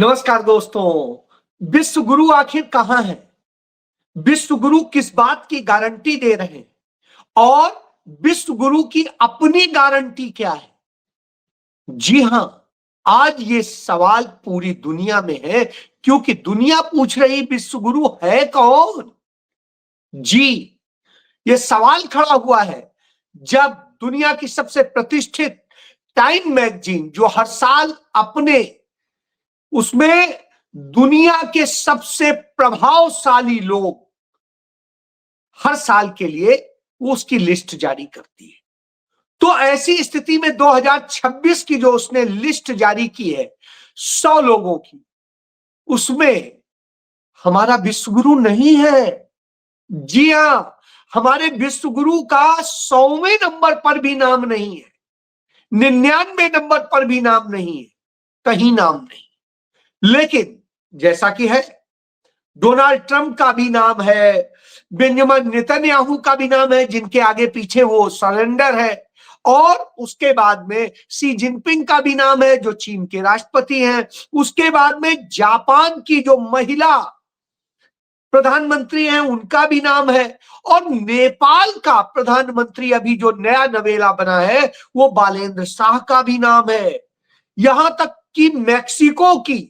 नमस्कार दोस्तों। विश्व गुरु आखिर कहां है? विश्व गुरु किस बात की गारंटी दे रहे हैं और विश्व गुरु की अपनी गारंटी क्या है? जी हां, आज ये सवाल पूरी दुनिया में है क्योंकि दुनिया पूछ रही विश्व गुरु है कौन। जी, ये सवाल खड़ा हुआ है जब दुनिया की सबसे प्रतिष्ठित टाइम मैगजीन, जो हर साल अपने उसमें दुनिया के सबसे प्रभावशाली लोग हर साल के लिए वो उसकी लिस्ट जारी करती है। तो ऐसी स्थिति में 2026 की जो उसने लिस्ट जारी की है 100 लोगों की, उसमें हमारा विश्वगुरु नहीं है। जी हां, हमारे विश्वगुरु का 100वें नंबर पर भी नाम नहीं है, 99 नंबर पर भी नाम नहीं है, कहीं नाम नहीं। लेकिन जैसा कि है, डोनाल्ड ट्रंप का भी नाम है, बेंजामिन नेतन्याहू का भी नाम है, जिनके आगे पीछे वो सरेंडर है, और उसके बाद में शी जिनपिंग का भी नाम है, जो चीन के राष्ट्रपति हैं। उसके बाद में जापान की जो महिला प्रधानमंत्री हैं उनका भी नाम है, और नेपाल का प्रधानमंत्री अभी जो नया नवेला बना है वो बालेंद्र शाह का भी नाम है। यहां तक कि मैक्सिको की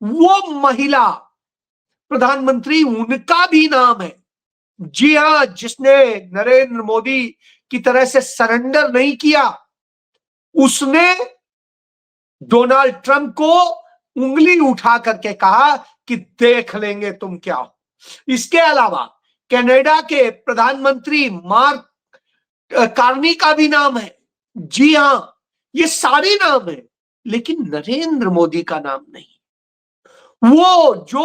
वो महिला प्रधानमंत्री, उनका भी नाम है। जी हां, जिसने नरेंद्र मोदी की तरह से सरेंडर नहीं किया, उसने डोनाल्ड ट्रंप को उंगली उठा करके कहा कि देख लेंगे तुम क्या हो। इसके अलावा कनाडा के प्रधानमंत्री मार्क कार्नी का भी नाम है। जी हां, ये सारे नाम है, लेकिन नरेंद्र मोदी का नाम नहीं। वो जो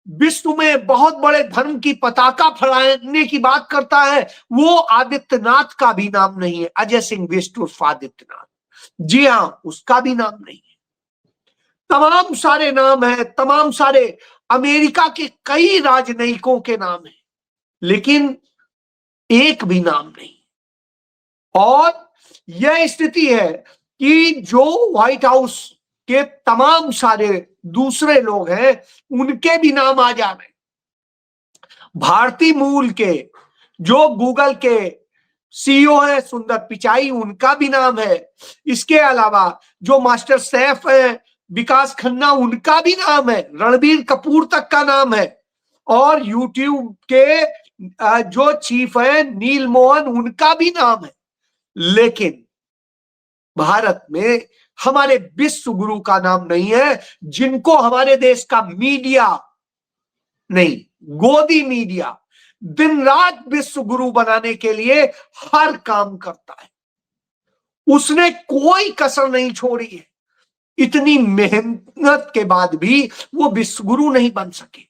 विश्व में बहुत बड़े धर्म की पताका फहराने की बात करता है, वो आदित्यनाथ का भी नाम नहीं है। अजय सिंह बिष्ट उर्फ आदित्यनाथ, जी हां, उसका भी नाम नहीं है। तमाम सारे नाम है, तमाम सारे अमेरिका के कई राजनयिकों के नाम है, लेकिन एक भी नाम नहीं। और यह स्थिति है कि जो व्हाइट हाउस के तमाम सारे दूसरे लोग हैं उनके भी नाम आ जा रहे। भारतीय मूल के जो गूगल के सीईओ है सुंदर पिचाई, उनका भी नाम है। इसके अलावा जो मास्टर शेफ है विकास खन्ना, उनका भी नाम है। रणबीर कपूर तक का नाम है। और यूट्यूब के जो चीफ है नील मोहन, उनका भी नाम है। लेकिन भारत में हमारे विश्व गुरु का नाम नहीं है, जिनको हमारे देश का मीडिया नहीं, गोदी मीडिया दिन रात विश्व गुरु बनाने के लिए हर काम करता है। उसने कोई कसर नहीं छोड़ी है। इतनी मेहनत के बाद भी वो विश्व गुरु नहीं बन सके।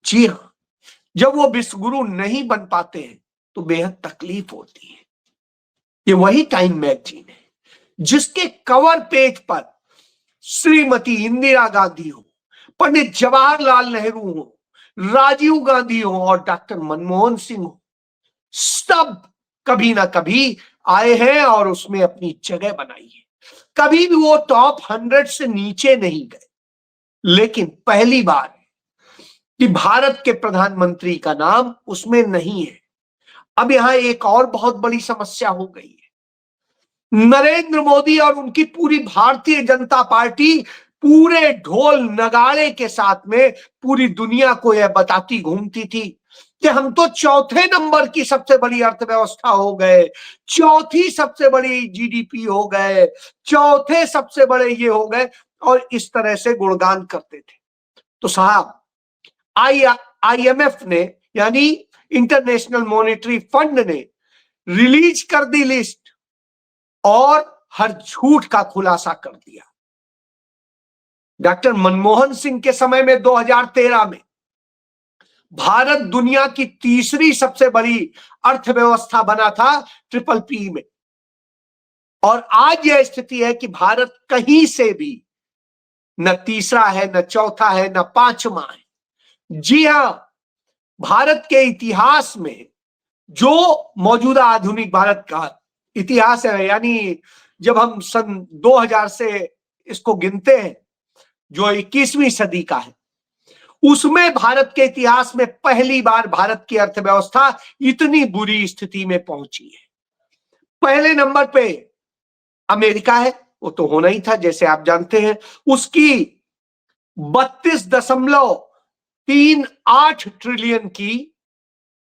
जी हां, जब वो विश्व गुरु नहीं बन पाते हैं तो बेहद तकलीफ होती है। ये वही टाइम मैगजीन है जिसके कवर पेज पर श्रीमती इंदिरा गांधी हो, पंडित जवाहरलाल नेहरू हो, राजीव गांधी हो और डॉक्टर मनमोहन सिंह हो, सब कभी ना कभी आए हैं और उसमें अपनी जगह बनाई है। कभी भी वो टॉप 100 से नीचे नहीं गए। लेकिन पहली बार कि भारत के प्रधानमंत्री का नाम उसमें नहीं है। अब यहां एक और बहुत बड़ी समस्या हो गई है। नरेंद्र मोदी और उनकी पूरी भारतीय जनता पार्टी पूरे ढोल नगाड़े के साथ में पूरी दुनिया को यह बताती घूमती थी कि हम तो चौथे नंबर की सबसे बड़ी अर्थव्यवस्था हो गए, चौथी सबसे बड़ी जीडीपी हो गए, चौथे सबसे बड़े ये हो गए, और इस तरह से गुणगान करते थे। तो साहब, आईएमएफ ने, यानी इंटरनेशनल मॉनेटरी फंड ने रिलीज कर दी लिस्ट और हर झूठ का खुलासा कर दिया। डॉक्टर मनमोहन सिंह के समय में 2013 में भारत दुनिया की तीसरी सबसे बड़ी अर्थव्यवस्था बना था ट्रिपल पी में, और आज यह स्थिति है कि भारत कहीं से भी न तीसरा है, न चौथा है, न पांचवा है। जी हां, भारत के इतिहास में जो मौजूदा आधुनिक भारत का इतिहास है, यानी जब हम सन 2000 से इसको गिनते हैं, जो 21वीं सदी का है, उसमें भारत के इतिहास में पहली बार भारत की अर्थव्यवस्था इतनी बुरी स्थिति में पहुंची है। पहले नंबर पे अमेरिका है, वो तो होना ही था जैसे आप जानते हैं, उसकी 32.38 ट्रिलियन की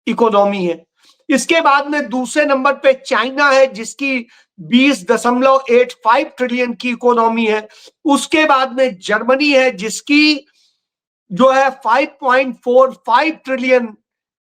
इकोनॉमी है। इसके बाद में दूसरे नंबर पे चाइना है जिसकी 20.85 ट्रिलियन की इकोनॉमी है। उसके बाद में जर्मनी है जिसकी जो है 5.45 ट्रिलियन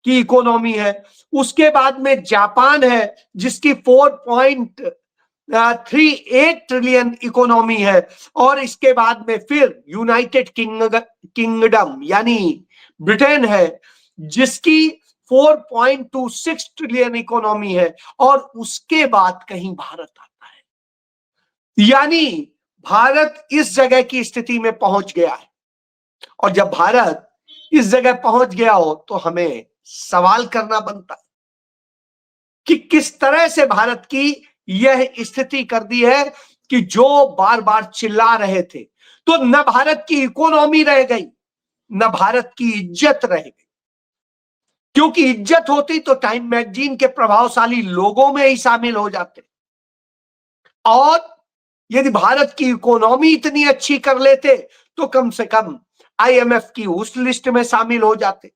की इकोनॉमी है। उसके बाद में जापान है जिसकी 4.38 ट्रिलियन इकोनॉमी है। और इसके बाद में फिर यूनाइटेड किंगडम यानी ब्रिटेन है जिसकी 4.26 ट्रिलियन इकोनॉमी है। और उसके बाद कहीं भारत आता है, यानी भारत इस जगह की स्थिति में पहुंच गया है। और जब भारत इस जगह पहुंच गया हो तो हमें सवाल करना बनता है कि किस तरह से भारत की यह स्थिति कर दी है कि जो बार बार चिल्ला रहे थे, तो न भारत की इकोनॉमी रह गई न भारत की इज्जत रह गई। क्योंकि इज्जत होती तो टाइम मैगजीन के प्रभावशाली लोगों में ही शामिल हो जाते, और यदि भारत की इकोनॉमी इतनी अच्छी कर लेते तो कम से कम IMF की उस लिस्ट में शामिल हो जाते।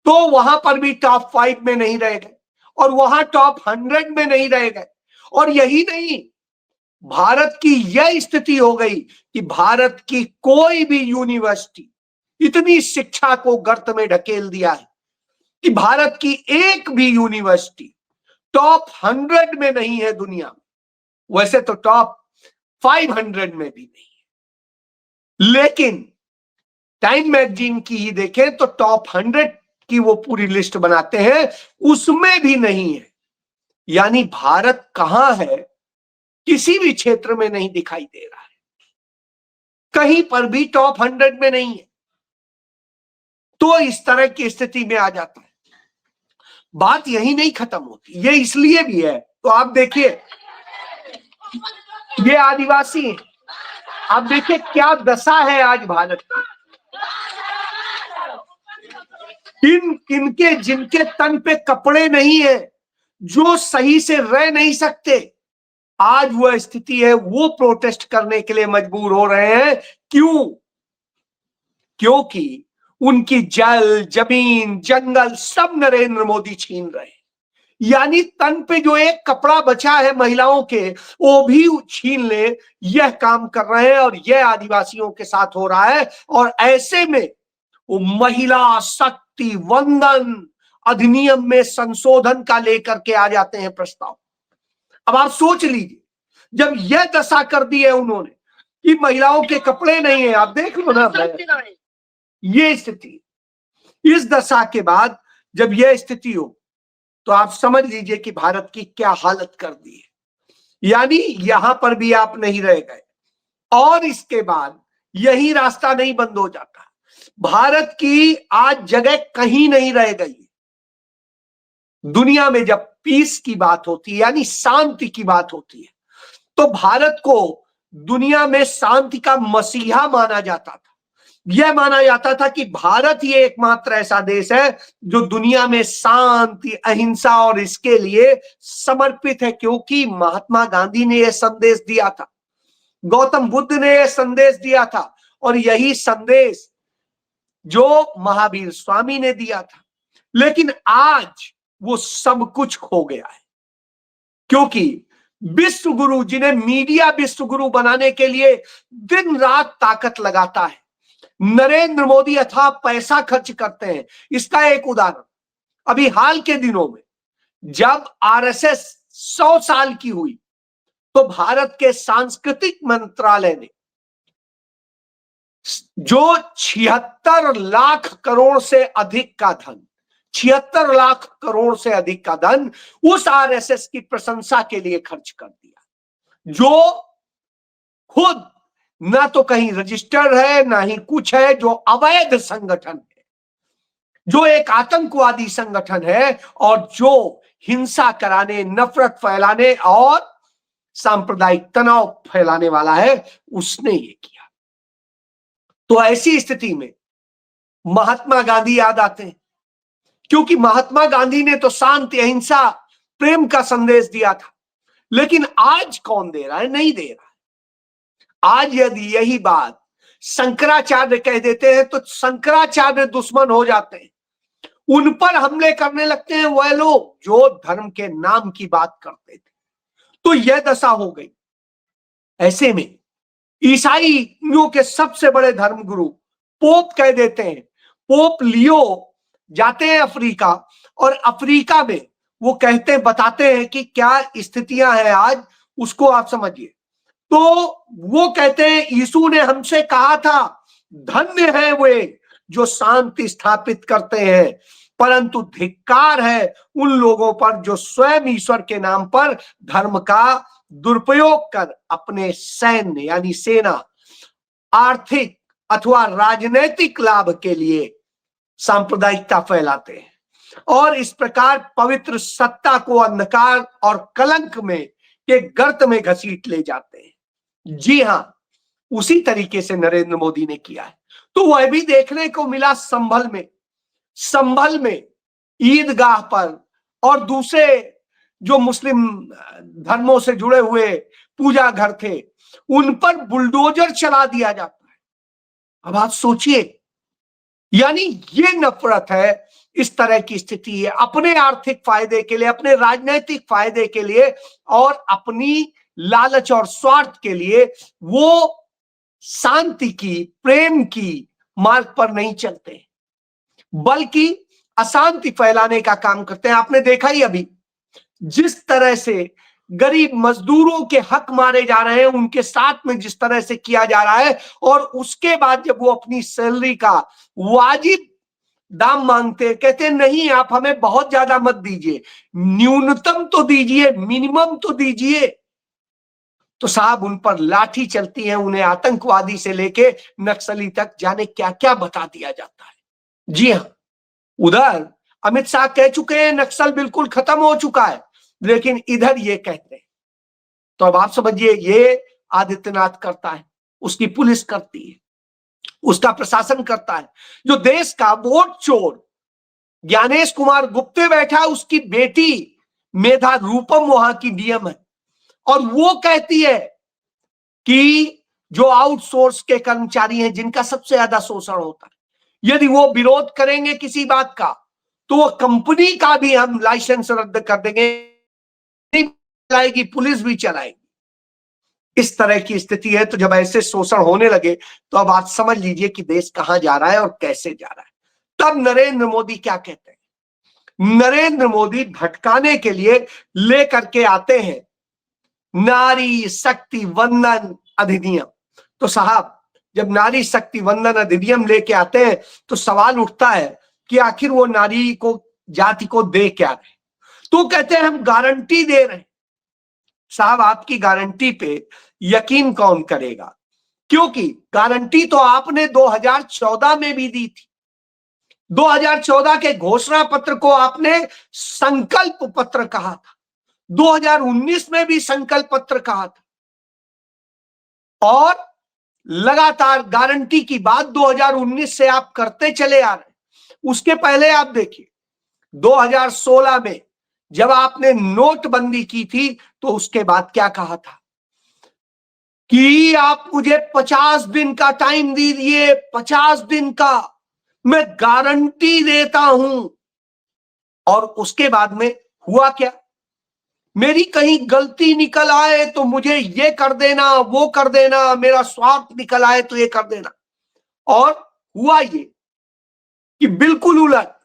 तो वहां पर भी टॉप 5 में नहीं रह गए और वहां टॉप 100 में नहीं रह गए। और यही नहीं, भारत की यह स्थिति हो गई कि भारत की कोई भी यूनिवर्सिटी इतनी शिक्षा को गर्त में ढकेल दिया है कि भारत की एक भी यूनिवर्सिटी टॉप 100 में नहीं है दुनिया में। वैसे तो टॉप 500 में भी नहीं है, लेकिन टाइम मैगजीन की ही देखें तो टॉप 100 की वो पूरी लिस्ट बनाते हैं, उसमें भी नहीं है। यानी भारत कहां है, किसी भी क्षेत्र में नहीं दिखाई दे रहा है, कहीं पर भी टॉप 100 में नहीं है। तो इस तरह की स्थिति में आ जाता है। बात यही नहीं खत्म होती, ये इसलिए भी है। तो आप देखिए, ये आदिवासी हैं, आप देखिए क्या दशा है आज भारत की। इनके जिनके तन पे कपड़े नहीं है, जो सही से रह नहीं सकते, आज वह स्थिति है, वो प्रोटेस्ट करने के लिए मजबूर हो रहे हैं। क्यों? क्योंकि उनकी जल, जमीन, जंगल सब नरेंद्र मोदी छीन रहे हैं। यानी तन पे जो एक कपड़ा बचा है महिलाओं के, वो भी छीन ले, यह काम कर रहे हैं। और यह आदिवासियों के साथ हो रहा है। और ऐसे में वो महिला शक्ति वंदन अधिनियम में संशोधन का लेकर के आ जाते हैं प्रस्ताव। अब आप सोच लीजिए, जब यह दशा कर दी है उन्होंने कि महिलाओं के कपड़े नहीं है, आप देख लो ना, ये स्थिति, इस दशा के बाद जब यह स्थिति हो तो आप समझ लीजिए कि भारत की क्या हालत कर दी है। यानी यहां पर भी आप नहीं रह गए। और इसके बाद यही रास्ता नहीं बंद हो जाता, भारत की आज जगह कहीं नहीं रह गई। दुनिया में जब पीस की बात होती है, यानी शांति की बात होती है, तो भारत को दुनिया में शांति का मसीहा माना जाता था। यह माना जाता था कि भारत ही एकमात्र ऐसा देश है जो दुनिया में शांति, अहिंसा और इसके लिए समर्पित है। क्योंकि महात्मा गांधी ने यह संदेश दिया था, गौतम बुद्ध ने यह संदेश दिया था, और यही संदेश जो महावीर स्वामी ने दिया था। लेकिन आज वो सब कुछ खो गया है, क्योंकि विश्व गुरु, जिन्हें मीडिया विश्व गुरु बनाने के लिए दिन रात ताकत लगाता है, नरेंद्र मोदी अथाह पैसा खर्च करते हैं। इसका एक उदाहरण, अभी हाल के दिनों में जब RSS 100 साल की हुई, तो भारत के सांस्कृतिक मंत्रालय ने जो 76 लाख करोड़ से अधिक का धन, 76 लाख करोड़ से अधिक का धन उस RSS की प्रशंसा के लिए खर्च कर दिया, जो खुद ना तो कहीं रजिस्टर्ड है ना ही कुछ है, जो अवैध संगठन है, जो एक आतंकवादी संगठन है, और जो हिंसा कराने, नफरत फैलाने और सांप्रदायिक तनाव फैलाने वाला है, उसने ये किया। तो ऐसी स्थिति में महात्मा गांधी याद आते हैं, क्योंकि महात्मा गांधी ने तो शांति, अहिंसा, प्रेम का संदेश दिया था। लेकिन आज कौन दे रहा है? नहीं दे रहा है। आज यदि यही बात शंकराचार्य कह देते हैं तो शंकराचार्य दुश्मन हो जाते हैं, उन पर हमले करने लगते हैं वह लोग जो धर्म के नाम की बात करते थे। तो यह दशा हो गई। ऐसे में ईसाइयों के सबसे बड़े धर्मगुरु पोप कह देते हैं, पोप लियो जाते हैं अफ्रीका, और अफ्रीका में वो कहते हैं, बताते हैं कि क्या स्थितियां हैं आज, उसको आप समझिए। तो वो कहते हैं यीशु ने हमसे कहा था धन्य है वे जो शांति स्थापित करते हैं, परंतु धिक्कार है उन लोगों पर जो स्वयं ईश्वर के नाम पर धर्म का दुरुपयोग कर अपने सैन्य यानी सेना, आर्थिक अथवा राजनैतिक लाभ के लिए सांप्रदायिकता फैलाते हैं और इस प्रकार पवित्र सत्ता को अंधकार और कलंक में के गर्त में घसीट ले जाते हैं। जी हां, उसी तरीके से नरेंद्र मोदी ने किया है। तो वह भी देखने को मिला संभल में ईदगाह पर और दूसरे जो मुस्लिम धर्मों से जुड़े हुए पूजा घर थे उन पर बुलडोजर चला दिया जाता है। अब आप सोचिए, यानी ये नफरत है, इस तरह की स्थिति है। अपने आर्थिक फायदे के लिए, अपने राजनीतिक फायदे के लिए और अपनी लालच और स्वार्थ के लिए वो शांति की, प्रेम की मार्ग पर नहीं चलते, बल्कि अशांति फैलाने का काम करते हैं। आपने देखा ही अभी जिस तरह से गरीब मजदूरों के हक मारे जा रहे हैं, उनके साथ में जिस तरह से किया जा रहा है, और उसके बाद जब वो अपनी सैलरी का वाजिब दाम मांगते हैं, कहते हैं नहीं आप हमें बहुत ज्यादा मत दीजिए, न्यूनतम तो दीजिए, मिनिमम तो दीजिए। तो साहब उन पर लाठी चलती है, उन्हें आतंकवादी से लेके नक्सली तक जाने क्या क्या बता दिया जाता है। जी हां, उधर अमित शाह कह चुके हैं नक्सल बिल्कुल खत्म हो चुका है, लेकिन इधर ये कहते हैं। तो अब आप समझिए, ये आदित्यनाथ करता है, उसकी पुलिस करती है, उसका प्रशासन करता है। जो देश का वोट चोर ज्ञानेश कुमार गुप्ते बैठा है, उसकी बेटी मेधा रूपम वहां की डीएम है, और वो कहती है कि जो आउटसोर्स के कर्मचारी हैं जिनका सबसे ज्यादा शोषण होता है, यदि वो विरोध करेंगे किसी बात का तो वो कंपनी का भी हम लाइसेंस रद्द कर देंगे, चलाएगी, पुलिस भी चलाएगी। इस तरह की स्थिति है। तो जब ऐसे शोषण होने लगे तो अब आप समझ लीजिए कि देश कहां जा रहा है और कैसे जा रहा है। तब नरेंद्र मोदी क्या कहते हैं? नरेंद्र मोदी भटकाने के लिए लेकर के आते हैं नारी शक्ति वंदन अधिनियम। तो साहब जब नारी शक्ति वंदन अधिनियम लेके आते हैं तो सवाल उठता है कि आखिर वो नारी को, जाति को दे क्या रहे? तो कहते हैं हम गारंटी दे रहे हैं। साहब आपकी गारंटी पे यकीन कौन करेगा? क्योंकि गारंटी तो आपने 2014 में भी दी थी। 2014 के घोषणा पत्र को आपने संकल्प पत्र कहा था, 2019 में भी संकल्प पत्र कहा था, और लगातार गारंटी की बात 2019 से आप करते चले आ रहे हैं। उसके पहले आप देखिए 2016 में जब आपने नोटबंदी की थी तो उसके बाद क्या कहा था कि आप मुझे 50 दिन का टाइम दीजिए, 50 दिन का मैं गारंटी देता हूं। और उसके बाद में हुआ क्या? मेरी कहीं गलती निकल आए तो मुझे ये कर देना, वो कर देना, मेरा स्वार्थ निकल आए तो ये कर देना। और हुआ ये कि बिल्कुल उलट,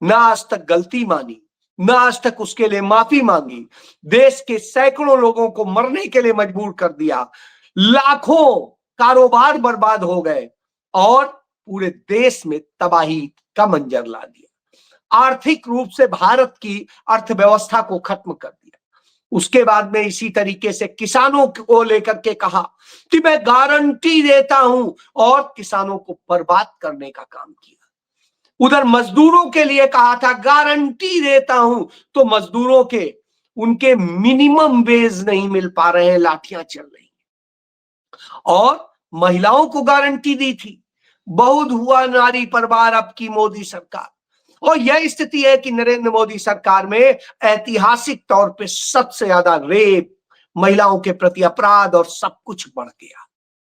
ना आज तक गलती मानी, ना आज तक उसके लिए माफी मांगी, देश के सैकड़ों लोगों को मरने के लिए मजबूर कर दिया, लाखों कारोबार बर्बाद हो गए और पूरे देश में तबाही का मंजर ला दिया, आर्थिक रूप से भारत की अर्थव्यवस्था को खत्म कर दिया। उसके बाद में इसी तरीके से किसानों को लेकर के कहा कि मैं गारंटी देता हूं और किसानों को बर्बाद करने का काम किया। उधर मजदूरों के लिए कहा था गारंटी देता हूं, तो मजदूरों के उनके मिनिमम वेज नहीं मिल पा रहे हैं, लाठियां चल रही हैं। और महिलाओं को गारंटी दी थी। बहुत हुआ नारी पर वार अब की मोदी सरकार। और यह स्थिति है कि नरेंद्र मोदी सरकार में ऐतिहासिक तौर पे सबसे ज्यादा रेप, महिलाओं के प्रति अपराध और सब कुछ बढ़ गया।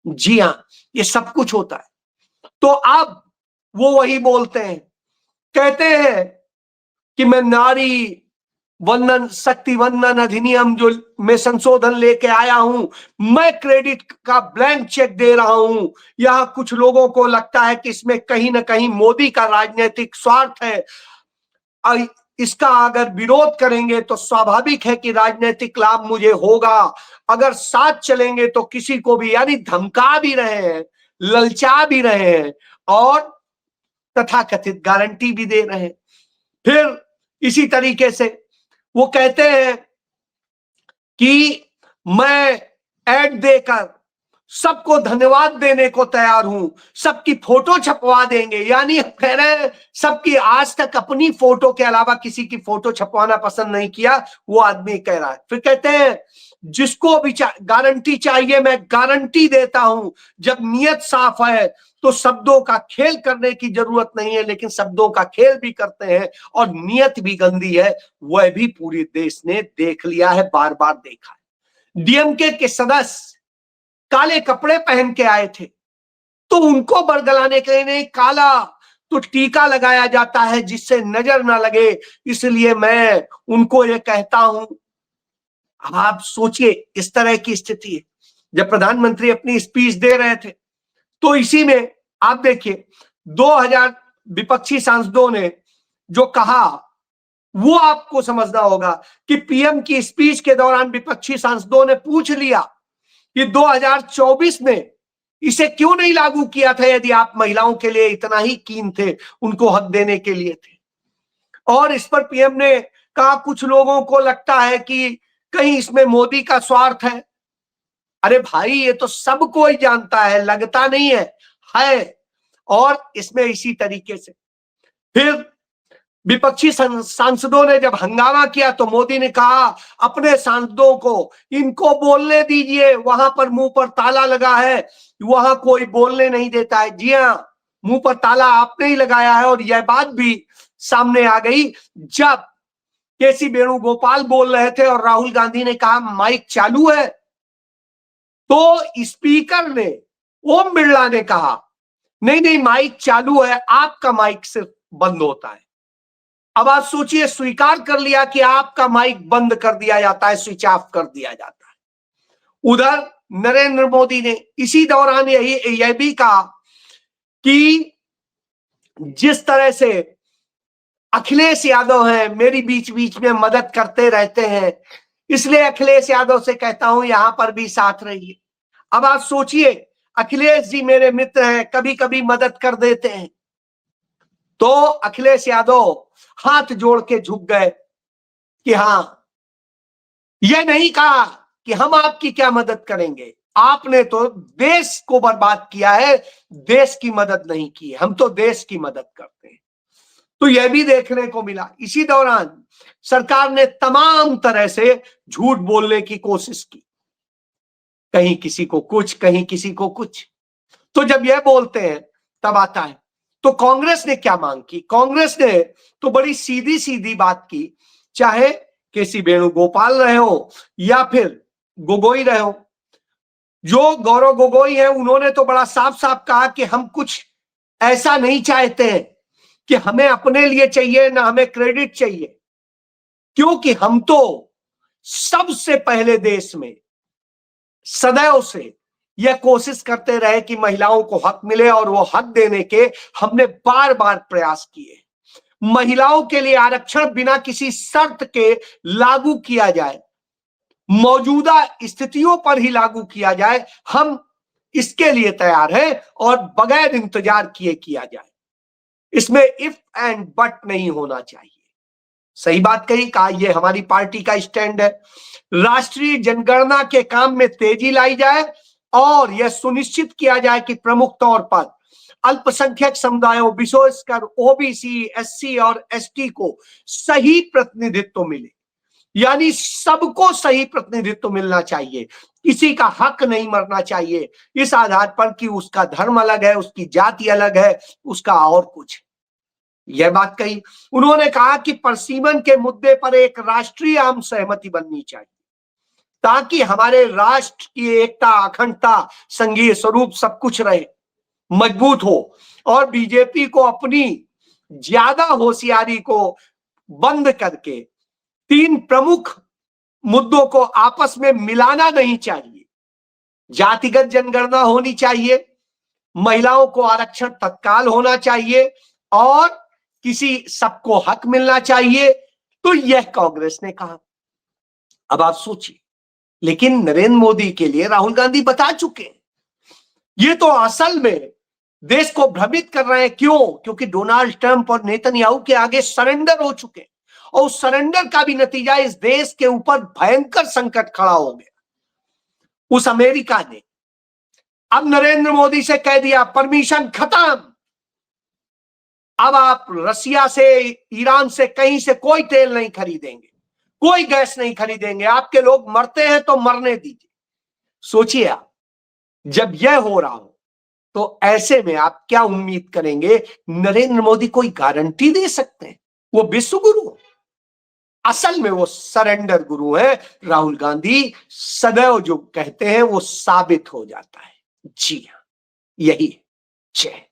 जी हां, ये सब कुछ होता है। तो अब वो वही बोलते हैं, कहते हैं कि मैं नारी वंदन शक्ति वंदन अधिनियम जो मैं संशोधन लेके आया हूं, मैं क्रेडिट का ब्लैंक चेक दे रहा हूं। यहां कुछ लोगों को लगता है कि इसमें कहीं ना कहीं मोदी का राजनीतिक स्वार्थ है। इसका अगर विरोध करेंगे तो स्वाभाविक है कि राजनीतिक लाभ मुझे होगा। अगर साथ चलेंगे तो किसी को भी, यानी धमका भी रहे हैं, ललचा भी रहे हैं और तथाकथित गारंटी भी दे रहे हैं। फिर इसी तरीके से वो कहते हैं कि मैं ऐड देकर सबको धन्यवाद देने को तैयार हूं, सबकी फोटो छपवा देंगे। यानी कह रहे हैं सबकी, आज तक अपनी फोटो के अलावा किसी की फोटो छपवाना पसंद नहीं किया वो आदमी कह रहा है। फिर कहते हैं जिसको भी गारंटी चाहिए मैं गारंटी देता हूं। जब नियत साफ है तो शब्दों का खेल करने की जरूरत नहीं है, लेकिन शब्दों का खेल भी करते हैं और नियत भी गंदी है, वह भी पूरे देश ने देख लिया है, बार बार देखा है। डीएमके के सदस्य काले कपड़े पहन के आए थे तो उनको बरगलाने के लिए नहीं, काला तो टीका लगाया जाता है जिससे नजर ना लगे, इसलिए मैं उनको ये कहता हूं। अब आप सोचिए, इस तरह की स्थिति है। जब प्रधानमंत्री अपनी स्पीच दे रहे थे तो इसी में आप देखिए 2000 विपक्षी सांसदों ने जो कहा वो आपको समझना होगा कि पीएम की स्पीच के दौरान विपक्षी सांसदों ने पूछ लिया कि 2024 में इसे क्यों नहीं लागू किया था, यदि आप महिलाओं के लिए इतना ही कीन थे, उनको हक देने के लिए थे। और इस पर पीएम ने कहा कुछ लोगों को लगता है कि कहीं इसमें मोदी का स्वार्थ है। अरे भाई, ये तो सब कोई जानता है, लगता नहीं है। और इसमें इसी तरीके से फिर विपक्षी सांसदों ने जब हंगामा किया तो मोदी ने कहा अपने सांसदों को इनको बोलने दीजिए, वहां पर मुंह पर ताला लगा है, वहां कोई बोलने नहीं देता है। जी हां, मुंह पर ताला आपने ही लगाया है। और यह बात भी सामने आ गई जब केसी वेणुगोपाल बोल रहे थे और राहुल गांधी ने कहा माइक चालू है, तो स्पीकर ने, ओम बिरला ने कहा नहीं नहीं माइक चालू है, आपका माइक सिर्फ बंद होता है। अब आप सोचिए, स्वीकार कर लिया कि आपका माइक बंद कर दिया जाता है, स्विच ऑफ कर दिया जाता है। उधर नरेंद्र मोदी ने इसी दौरान यह भी कहा कि जिस तरह से अखिलेश यादव हैं, मेरी बीच बीच में मदद करते रहते हैं, इसलिए अखिलेश यादव से कहता हूं यहां पर भी साथ रहिए। अब आप सोचिए, अखिलेश जी मेरे मित्र हैं, कभी कभी मदद कर देते हैं, तो अखिलेश यादव हाथ जोड़ के झुक गए कि हां, यह नहीं कहा कि हम आपकी क्या मदद करेंगे, आपने तो देश को बर्बाद किया है, देश की मदद नहीं की है, हम तो देश की मदद करते हैं। तो यह भी देखने को मिला। इसी दौरान सरकार ने तमाम तरह से झूठ बोलने की कोशिश की, कहीं किसी को कुछ, कहीं किसी को कुछ। तो जब यह बोलते हैं तब आता है, तो कांग्रेस ने क्या मांग की? कांग्रेस ने तो बड़ी सीधी सीधी बात की, चाहे केसी वेणुगोपाल रहे हो या फिर गोगोई रहे हो। जो गौरव गोगोई है उन्होंने तो बड़ा साफ साफ कहा कि हम कुछ ऐसा नहीं चाहते हैं कि हमें अपने लिए चाहिए, ना हमें क्रेडिट चाहिए, क्योंकि हम तो सबसे पहले देश में सदैव से यह कोशिश करते रहे कि महिलाओं को हक मिले और वो हक देने के हमने बार बार प्रयास किए। महिलाओं के लिए आरक्षण बिना किसी शर्त के लागू किया जाए, मौजूदा स्थितियों पर ही लागू किया जाए, हम इसके लिए तैयार हैं और बगैर इंतजार किए किया जाए। इसमें इफ एंड बट नहीं होना चाहिए। सही बात कही, कहा यह हमारी पार्टी का स्टैंड है। राष्ट्रीय जनगणना के काम में तेजी लाई जाए और यह सुनिश्चित किया जाए कि प्रमुख तौर पर अल्पसंख्यक समुदायों, विशेषकर ओबीसी, एससी और एसटी को सही प्रतिनिधित्व मिले। यानी सबको सही प्रतिनिधित्व मिलना चाहिए, किसी का हक नहीं मरना चाहिए इस आधार पर कि उसका धर्म अलग है, उसकी जाति अलग है, उसका और कुछ। यह बात कही। उन्होंने कहा कि परसीमन के मुद्दे पर एक राष्ट्रीय आम सहमति बननी चाहिए ताकि हमारे राष्ट्र की एकता, अखंडता, संघीय स्वरूप सब कुछ रहे, मजबूत हो। और बीजेपी को अपनी ज्यादा होशियारी को बंद करके तीन प्रमुख मुद्दों को आपस में मिलाना नहीं चाहिए। जातिगत जनगणना होनी चाहिए, महिलाओं को आरक्षण तत्काल होना चाहिए और किसी सबको हक मिलना चाहिए। तो यह कांग्रेस ने कहा। अब आप सोचिए, लेकिन नरेंद्र मोदी के लिए राहुल गांधी बता चुके हैं। ये तो असल में देश को भ्रमित कर रहे हैं। क्यों? क्योंकि डोनाल्ड ट्रंप और नेतन्याहू के आगे सरेंडर हो चुके हैं और उस सरेंडर का भी नतीजा इस देश के ऊपर भयंकर संकट खड़ा हो गया। उस अमेरिका ने अब नरेंद्र मोदी से कह दिया परमिशन खत्म, अब आप रसिया से, ईरान से, कहीं से कोई तेल नहीं खरीदेंगे, कोई गैस नहीं खरीदेंगे, आपके लोग मरते हैं तो मरने दीजिए। सोचिए आप, जब यह हो रहा हो तो ऐसे में आप क्या उम्मीद करेंगे? नरेंद्र मोदी कोई गारंटी दे सकते हैं? वो विश्व गुरु, असल में वो सरेंडर गुरु है। राहुल गांधी सदैव जो कहते हैं वो साबित हो जाता है। जी हां, यही है। जय